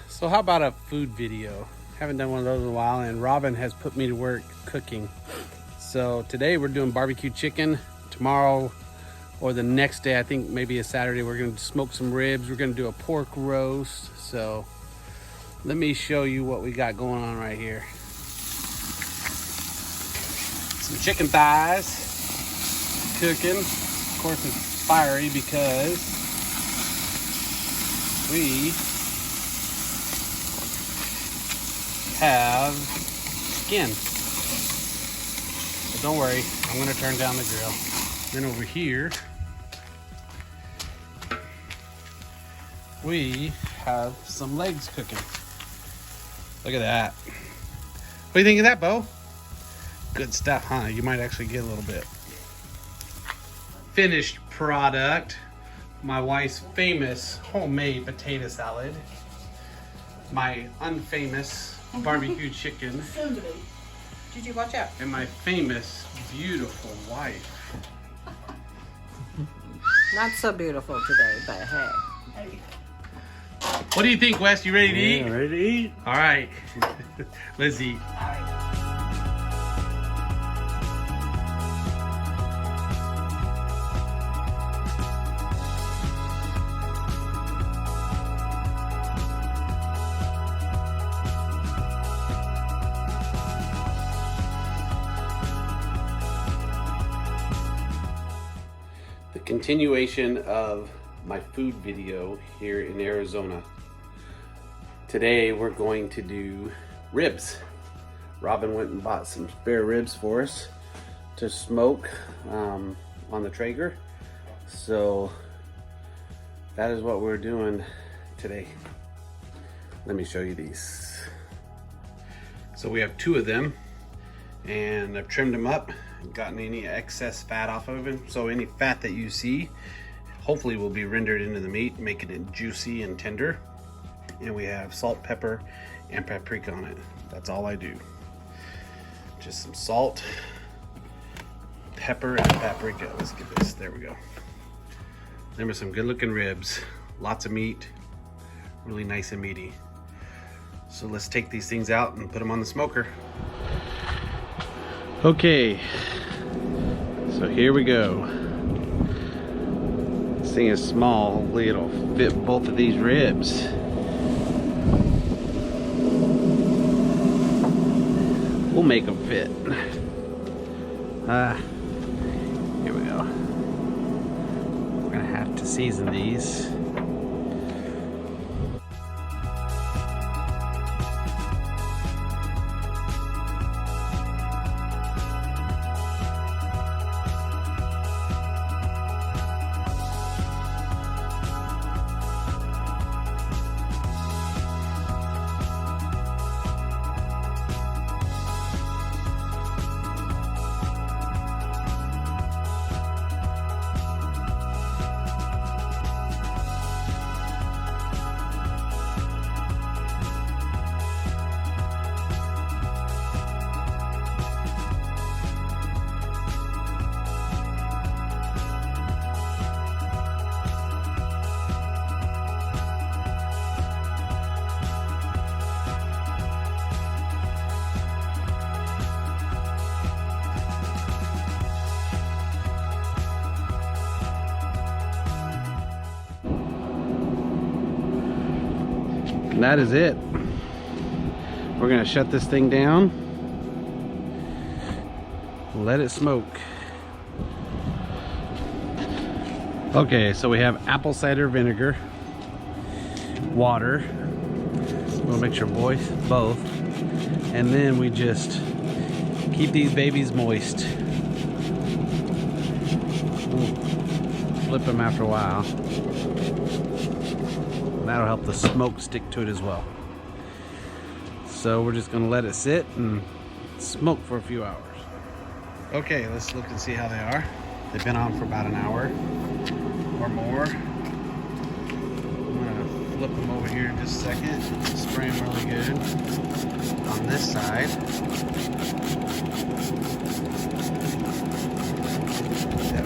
So how about a food video? Haven't done one of those in a while, and Robin has put me to work cooking. So today we're doing barbecue chicken. Tomorrow or the next day, I think maybe a Saturday, we're gonna smoke some ribs. We're gonna do a pork roast. So let me show you what we got going on right here. Some chicken thighs cooking. Of course it's fiery because we have skin. But don't worry, I'm gonna turn down the grill. Then over here, we have some legs cooking. Look at that. What do you think of that, Bo? Good stuff, huh? You might actually get a little bit. Finished product, my wife's famous homemade potato salad. My unfamous barbecue chicken. Soon to be. Did you watch out? And my famous, beautiful wife. Not so beautiful today, but hey. Hey. What do you think, Wes? You ready to eat? Ready to eat? All right. Let's eat. All right. The continuation of my food video here in Arizona. Today we're going to do ribs. Robin went and bought some spare ribs for us to smoke on the Traeger. So that is what we're doing today. Let me show you these. So we have two of them, and I've trimmed them up and gotten any excess fat off of them. So any fat that you see hopefully will be rendered into the meat, making it juicy and tender. And we have salt, pepper, and paprika on it. That's all I do. Just some salt, pepper, and paprika. Let's get this, there we go. Them are some good looking ribs, lots of meat, really nice and meaty. So let's take these things out and put them on the smoker. Okay, so here we go. This thing is small, hopefully it'll fit both of these ribs. We'll make them fit. Here we go. We're gonna have to season these. And that is it. We're gonna shut this thing down, let it smoke. Okay, so we have apple cider vinegar, water, we'll mix your both, and then we just keep these babies moist. We'll flip them after a while. That'll help the smoke stick to it as well. So we're just gonna let it sit and smoke for a few hours. Okay, let's look and see how they are. They've been on for about an hour or more. I'm gonna flip them over here in just a second. Spray them really good on this side. That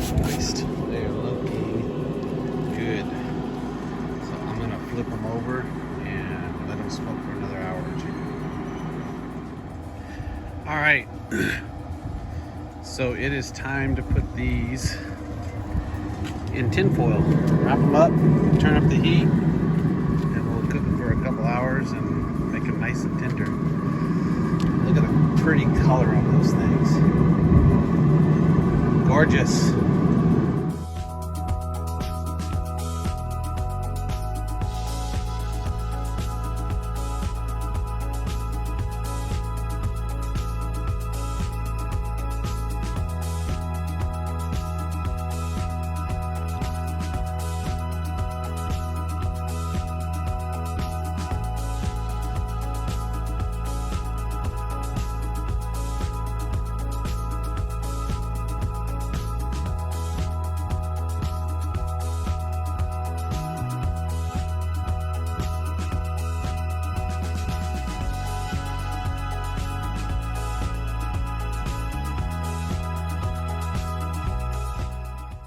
So it is time to put these in tin foil. Wrap them up, turn up the heat, and we'll cook them for a couple hours and make them nice and tender. Look at the pretty color on those things. Gorgeous.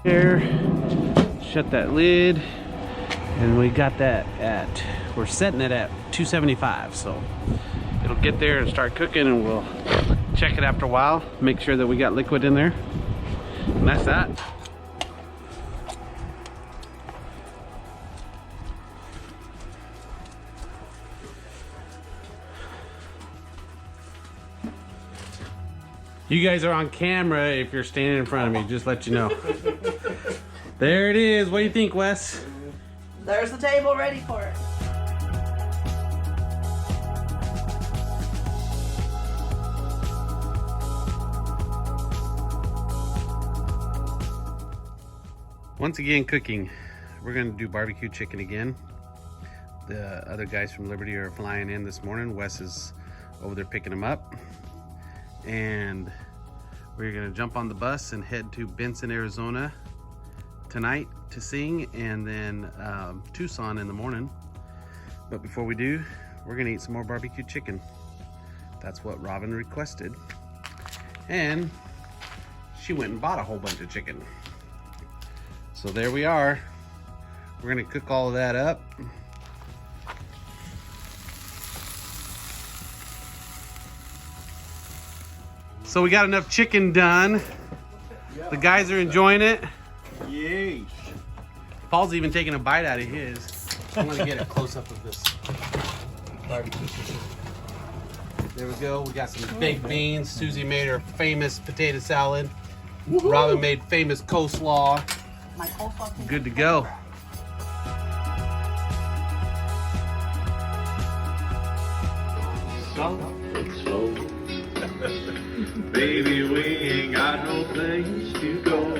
Here, shut that lid, and we got that at, we're setting it at 275, so it'll get there and start cooking, and we'll check it after a while, make sure that we got liquid in there, and that's that. You guys are on camera if you're standing in front of me, just let you know. There it is. What do you think, Wes? There's the table ready for it. Once again cooking. We're gonna do barbecue chicken again. The other guys from Liberty are flying in this morning. Wes is over there picking them up. And we're gonna jump on the bus and head to Benson, Arizona tonight to sing, and then Tucson in the morning. But before we do, we're gonna eat some more barbecue chicken. That's what Robin requested. And she went and bought a whole bunch of chicken. So there we are. We're gonna cook all of that up. So we got enough chicken done. The guys are enjoying it. Yeesh. Paul's even taking a bite out of his. I'm gonna get a close up of this barbecue chicken. There we go. We got some baked beans. Susie made her famous potato salad. Robin made famous coleslaw. My coleslaw. Good to go. Soft and slow. Baby, we ain't got no place to go.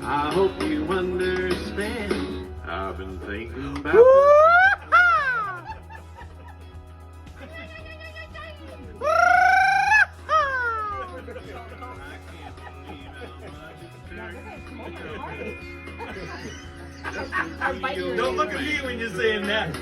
I hope you understand. I've been thinking about Don't look at me when you're saying that.